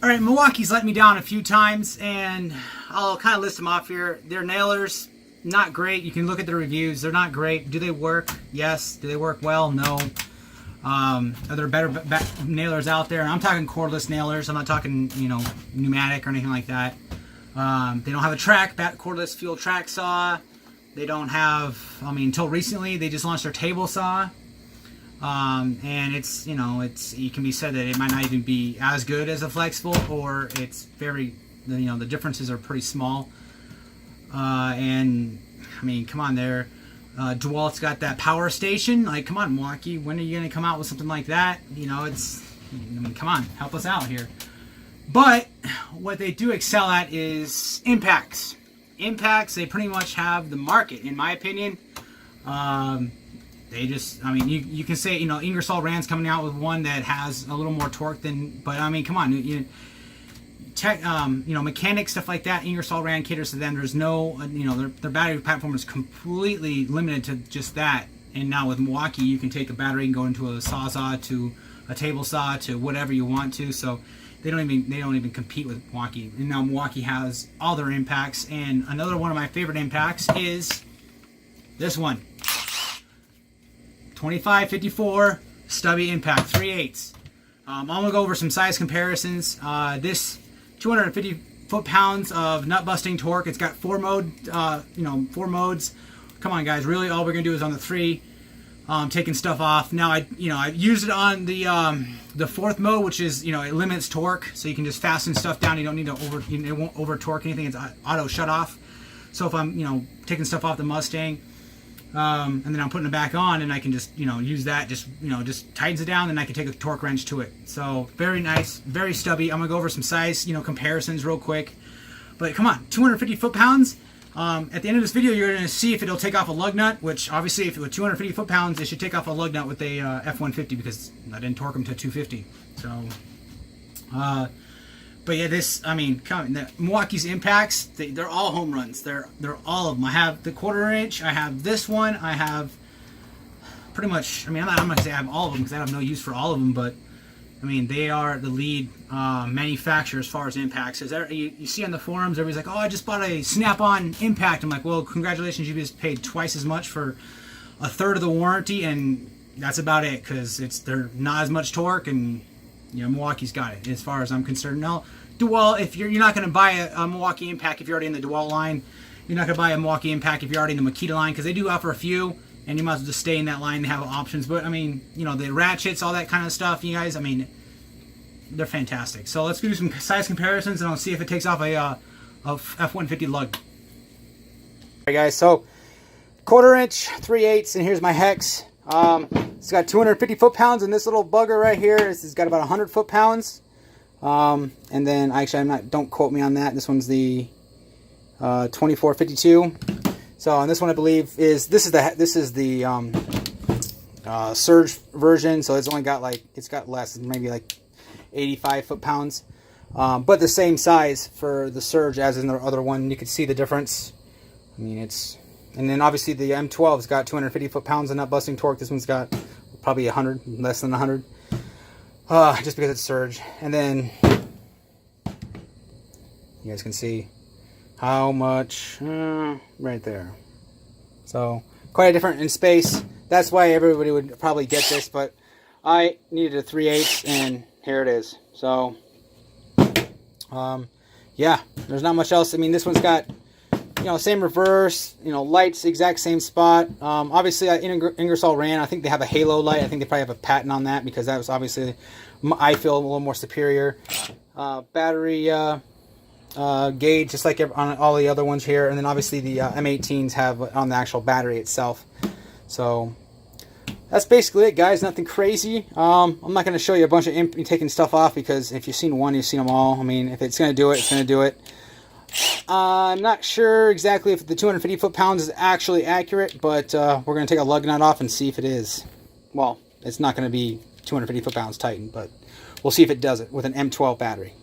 All right, Milwaukee's let me down a few times, and I'll kind of list them off here. Their nailers, not great. You can look at the reviews. They're not great. Do they work? Yes. Do they work well? No. Are there better nailers out there? And I'm talking cordless nailers. I'm not talking, pneumatic or anything like that. They don't have a cordless fuel track saw. They don't have, until recently, they just launched their table saw. And it's, it can be said that it might not even be as good as a flexible, or it's very, the differences are pretty small. And come on, DeWalt's got that power station. Like, come on, Milwaukee, when are you going to come out with something like that? Come on, help us out here. But what they do excel at is impacts. Impacts, they pretty much have the market, in my opinion. They just, you can say, Ingersoll Rand's coming out with one that has a little more torque than, but come on, mechanic stuff like that, Ingersoll Rand caters to them. There's no, their battery platform is completely limited to just that. And now with Milwaukee, you can take a battery and go into a sawzall, to a table saw, to whatever you want to. So they don't even compete with Milwaukee. And now Milwaukee has all their impacts. And another one of my favorite impacts is this one. 2554 Stubby impact 3/8. I'm gonna go over some size comparisons. This 250 foot-pounds of nut busting torque. It's got four modes. Come on, guys. Really, all we're gonna do is on the 3, taking stuff off. Now, I used it on the 4th mode, which is it limits torque, so you can just fasten stuff down. You don't need to it won't over torque anything. It's auto shut off. So if I'm taking stuff off the Mustang. And then I'm putting it back on, and I can just use that, just tightens it down, and I can take a torque wrench to it. So very nice, very stubby. I'm gonna go over some size comparisons real quick. But come on, 250 foot-pounds. At the end of this video, you're gonna see if it'll take off a lug nut, which obviously if it was 250 foot-pounds, it should take off a lug nut with a F-150, because I didn't torque them to 250. So but yeah, Milwaukee's impacts, they're all home runs. They're all of them. I have the 1/4 inch. I have this one. I have pretty much. I'm not gonna say I have all of them, because I have no use for all of them. But they are the lead manufacturer as far as impacts. You see on the forums, everybody's like, "Oh, I just bought a Snap-on impact." I'm like, "Well, congratulations, you just paid twice as much for a third of the warranty, and that's about it, because they're not as much torque and." Milwaukee's got it, as far as I'm concerned. Now, DeWalt, if you're not going to buy a Milwaukee impact if you're already in the DeWalt line, you're not going to buy a Milwaukee impact if you're already in the Makita line, because they do offer a few, and you might as well just stay in that line. They have options, but the ratchets, all that kind of stuff, you guys, they're fantastic. So let's do some size comparisons, and I'll see if it takes off a F-150 lug. Alright guys, so 1/4 inch, 3/8, and here's my hex. It's got 250 foot-pounds, and this little bugger right here has got about 100 foot-pounds. And then actually, don't quote me on that. This one's the 2452. So on this one, I believe this is the Surge version. So it's only got it's got less, maybe 85 foot-pounds. But the same size for the Surge as in the other one. You can see the difference. And then obviously the M12's got 250 foot-pounds of nut busting torque. This one's got probably 100, less than 100, just because it's Surge. And then you guys can see how much right there. So quite a different in space. That's why everybody would probably get this, but I needed a 3/8, and here it is. So yeah, there's not much else. This one's got same reverse, lights, exact same spot. Obviously, Ingersoll Rand, I think they have a halo light. I think they probably have a patent on that, because that was obviously, I feel, a little more superior. Battery gauge, just like on all the other ones here. And then obviously the M18s have on the actual battery itself. So that's basically it, guys. Nothing crazy. I'm not going to show you a bunch of taking stuff off, because if you've seen one, you've seen them all. If it's going to do it, it's going to do it. I'm not sure exactly if the 250 foot-pounds is actually accurate, but we're going to take a lug nut off and see if it is. Well, it's not going to be 250 foot-pounds tightened, but we'll see if it does it with an M12 battery.